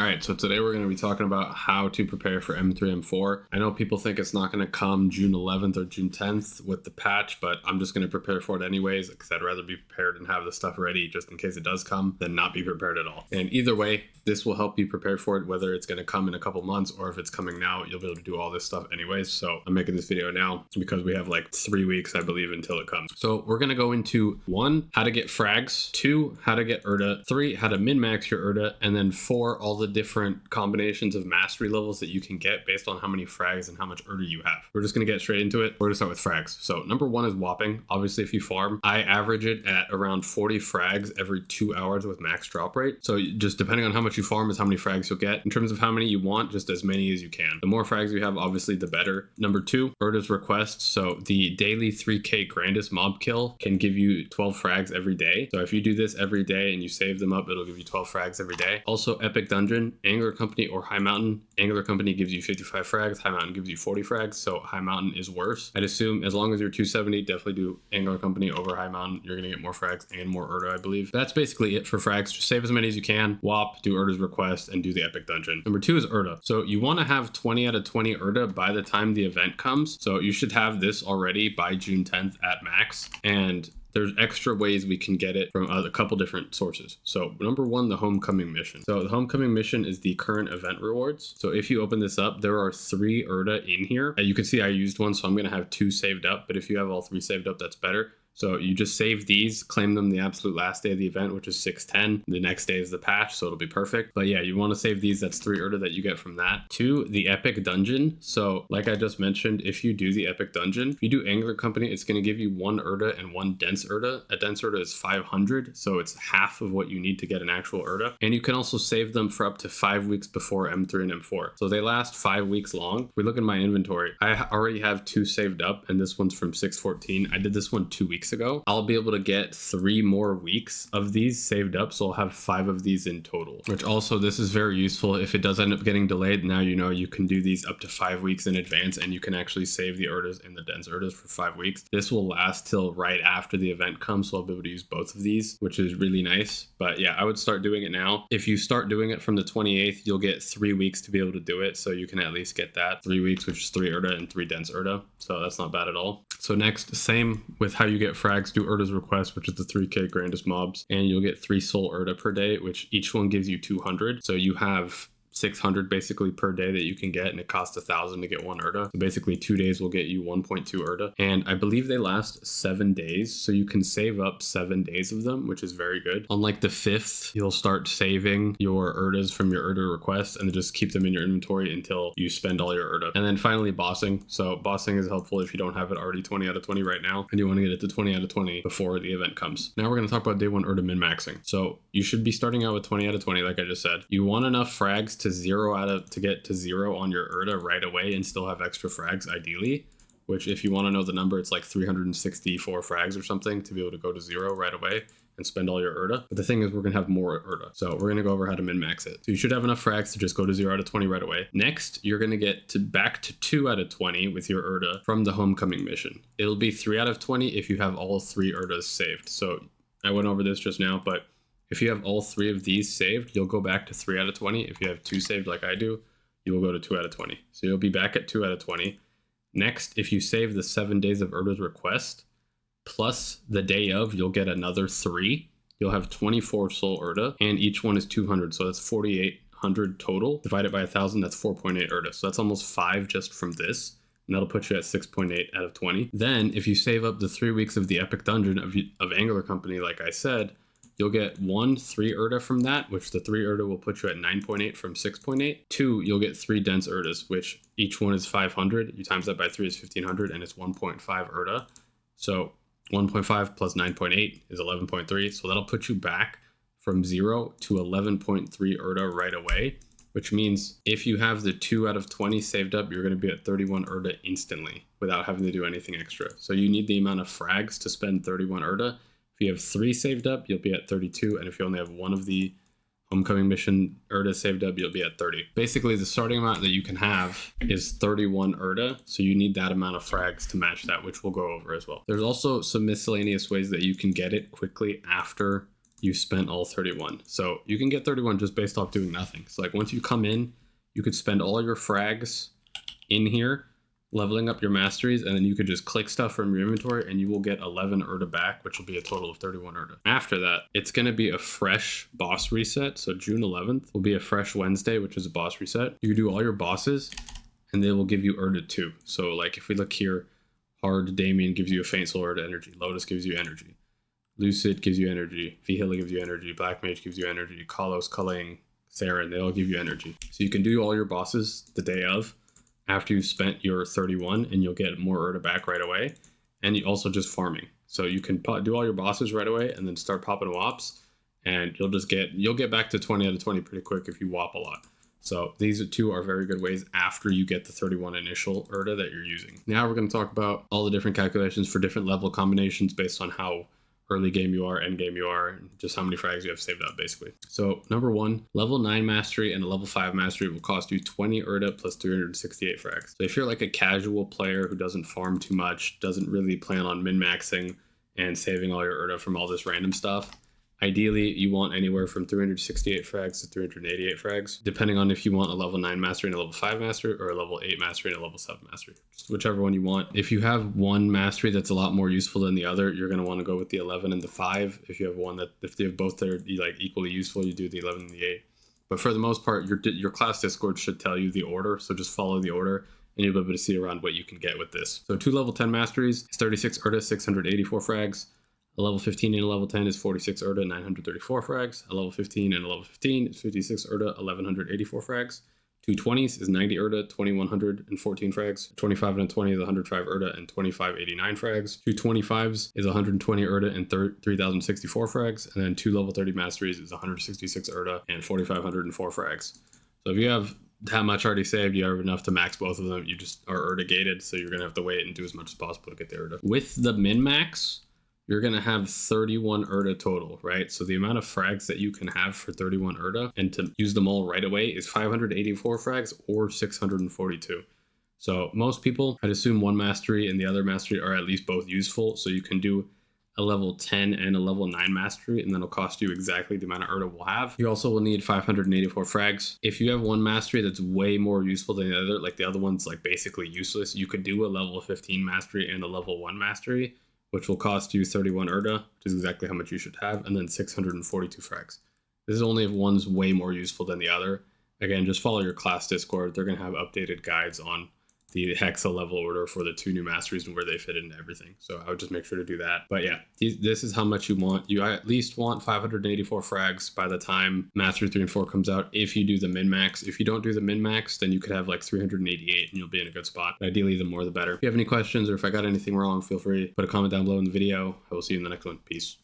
Alright, so today we're going to be talking about how to prepare for M3, M4. I know people think it's not going to come June 11th or June 10th with the patch, but I'm just going to prepare for it anyways because I'd rather be prepared and have the stuff ready just in case it does come than not be prepared at all. And either way, this will help you prepare for it, whether it's going to come in a couple months or if it's coming now, you'll be able to do all this stuff anyways. So I'm making this video now because we have like 3 weeks, I believe, until it comes. So we're going to go into 1, how to get frags, 2, how to get Erda, 3, how to min-max your Erda, and then 4, all the different combinations of mastery levels that you can get based on how many frags and how much Erda you have. We're just going to get straight into it. We're going to start with frags. So number 1 is whopping. Obviously, if you farm, I average it at around 40 frags every 2 hours with max drop rate. So just depending on how much you farm is how many frags you'll get. In terms of how many you want, just as many as you can. The more frags you have, obviously, the better. Number 2, Erda's request. So the daily 3k grandest mob kill can give you 12 frags every day. So if you do this every day and you save them up, it'll give you 12 frags every day. Also, epic dungeon, Angler Company or High Mountain. Angler Company gives you 55 frags, High Mountain gives you 40 frags, so High Mountain is worse. I'd assume as long as you're 270, definitely do Angler Company over High Mountain. You're gonna get more frags and more Erda, I believe. That's basically it for frags. Just save as many as you can, WAP, do Erda's request, and do the epic dungeon. Number 2 is Erda. So you want to have 20 out of 20 Erda by the time the event comes. So you should have this already by June 10th at max. And there's extra ways we can get it from a couple different sources. So number 1, the homecoming mission. So the homecoming mission is the current event rewards. So if you open this up, there are 3 Erda in here. You can see I used one, so I'm gonna have 2 saved up, but if you have all 3 saved up, that's better. So you just save these, claim them the absolute last day of the event, which is 6/10. The next day is the patch, so it'll be perfect. But yeah, you want to save these. That's 3 Erda that you get from that. 2, the epic dungeon. So like I just mentioned, if you do the epic dungeon, if you do Angler Company, it's going to give you 1 Erda and 1 dense Erda. A dense Erda is 500, so it's half of what you need to get an actual Erda. And you can also save them for up to 5 weeks before M3 and M4. So they last 5 weeks long. If we look in my inventory, I already have 2 saved up, and this one's from 6/14. I did this one 2 weeks ago. I'll be able to get 3 more weeks of these saved up, so I'll have 5 of these in total, which also this is very useful. If it does end up getting delayed, now you know you can do these up to 5 weeks in advance, and you can actually save the Erdas and the dense Erdas for 5 weeks. This will last till right after the event comes, so I'll be able to use both of these, which is really nice. But yeah, I would start doing it now. If you start doing it from the 28th, you'll get 3 weeks to be able to do it, so you can at least get that 3 weeks, which is 3 Erda and 3 dense Erda, so that's not bad at all. So next, same with how you get frags, do Erda's request, which is the 3k grandest mobs, and you'll get 3 soul Erda per day, which each one gives you 200. So you have 600 basically per day that you can get, and it costs 1,000 to get 1 Erda. So basically 2 days will get you 1.2 Erda, and I believe they last 7 days, so you can save up 7 days of them, which is very good. On like the 5th, you'll start saving your Erdas from your Erda request and just keep them in your inventory until you spend all your Erda. And then finally bossing. So bossing is helpful if you don't have it already 20 out of 20 right now and you want to get it to 20 out of 20 before the event comes. Now we're going to talk about day 1 Erda min-maxing. So you should be starting out with 20 out of 20, like I just said. You want enough frags to get to 0 on your Erda right away and still have extra frags ideally, which if you want to know the number, it's like 364 frags or something to be able to go to 0 right away and spend all your Erda. But the thing is, we're gonna have more Erda, so we're gonna go over how to min-max it. So you should have enough frags to just go to 0 out of 20 right away. Next, you're gonna get back to 2 out of 20 with your Erda from the homecoming mission. It'll be 3 out of 20 if you have all 3 Erdas saved. So I went over this just now, but if you have all 3 of these saved, you'll go back to 3 out of 20. If you have 2 saved like I do, you will go to 2 out of 20. So you'll be back at 2 out of 20. Next, if you save the 7 days of Erda's request, plus the day of, you'll get another 3. You'll have 24 soul Erda, and each one is 200, so that's 4,800 total. Divided by 1,000, that's 4.8 Erda. So that's almost 5 just from this, and that'll put you at 6.8 out of 20. Then, if you save up the 3 weeks of the epic dungeon of Angler Company, like I said, you'll get 3 Erda from that, which the 3 Erda will put you at 9.8 from 6.8. 2, you'll get 3 dense Erdas, which each one is 500. You times that by 3 is 1,500, and it's 1.5 Erda. So 1.5 plus 9.8 is 11.3. So that'll put you back from 0 to 11.3 Erda right away, which means if you have the 2 out of 20 saved up, you're going to be at 31 Erda instantly without having to do anything extra. So you need the amount of frags to spend 31 Erda. If you have 3 saved up, you'll be at 32. And if you only have 1 of the homecoming mission Erda saved up, you'll be at 30. Basically, the starting amount that you can have is 31 Erda. So you need that amount of frags to match that, which we'll go over as well. There's also some miscellaneous ways that you can get it quickly after you spent all 31. So you can get 31 just based off doing nothing. So like once you come in, you could spend all your frags in here, leveling up your masteries, and then you could just click stuff from your inventory and you will get 11 Erda back, which will be a total of 31 Erda. After that, it's going to be a fresh boss reset. So June 11th will be a fresh Wednesday, which is a boss reset. You do all your bosses and they will give you Erda too. So like if we look here, Hard Damien gives you a Faint Soul Erda energy. Lotus gives you energy. Lucid gives you energy. Vihila gives you energy. Black Mage gives you energy. Kalos, Kaling, Saren, they all give you energy. So you can do all your bosses the day of, after you've spent your 31, and you'll get more Erda back right away. And you also just farming. So you can do all your bosses right away and then start popping wops, and you'll get back to 20 out of 20 pretty quick if you wop a lot. So these two are very good ways after you get the 31 initial Erda that you're using. Now we're going to talk about all the different calculations for different level combinations based on how early game you are, end game you are, and just how many frags you have saved up basically. So number one, level 9 mastery and a level 5 mastery will cost you 20 Erda plus 368 frags. So if you're like a casual player who doesn't farm too much, doesn't really plan on min-maxing and saving all your Erda from all this random stuff, ideally you want anywhere from 368 frags to 388 frags, depending on if you want a level 9 mastery and a level 5 mastery, or a level 8 mastery and a level 7 mastery. Just whichever one you want. If you have one mastery that's a lot more useful than the other, you're going to want to go with the 11 and the 5. If you have one that, if they have both that are like equally useful, you do the 11 and the 8. But for the most part, your class Discord should tell you the order, so just follow the order and you'll be able to see around what you can get with this. So 2 level 10 masteries is 36 Erda, 684 frags. A level 15 and a level 10 is 46 Erda, 934 frags. A level 15 and a level 15 is 56 Erda, 1184 frags. 220s is 90 Erda, 2114 frags. 25 and a 20 is 105 Erda and 2589 frags. 225s is 120 Erda and 3064 frags. And then 2 level 30 masteries is 166 Erda and 4504 frags. So if you have that much already saved, you have enough to max both of them. You just are Erda gated, so you're going to have to wait and do as much as possible to get the Erda. With the min-max, you're going to have 31 Erda total, right? So the amount of frags that you can have for 31 Erda and to use them all right away is 584 frags or 642. So most people, I'd assume one mastery and the other mastery are at least both useful. So you can do a level 10 and a level 9 mastery, and then it'll cost you exactly the amount of Erda we'll have. You also will need 584 frags. If you have one mastery that's way more useful than the other, like the other one's like basically useless, you could do a level 15 mastery and a level 1 mastery, which will cost you 31 Erda, which is exactly how much you should have, and then 642 frags. This is only if one's way more useful than the other. Again, just follow your class Discord. They're going to have updated guides on the hexa level order for the 2 new masteries and where they fit into everything. So I would just make sure to do that. But yeah, this is how much you want. You at least want 584 frags by the time Mastery 3 and 4 comes out, if you do the min-max. If you don't do the min-max, then you could have like 388 and you'll be in a good spot. Ideally, the more the better. If you have any questions or if I got anything wrong, feel free to put a comment down below in the video. I will see you in the next one. Peace.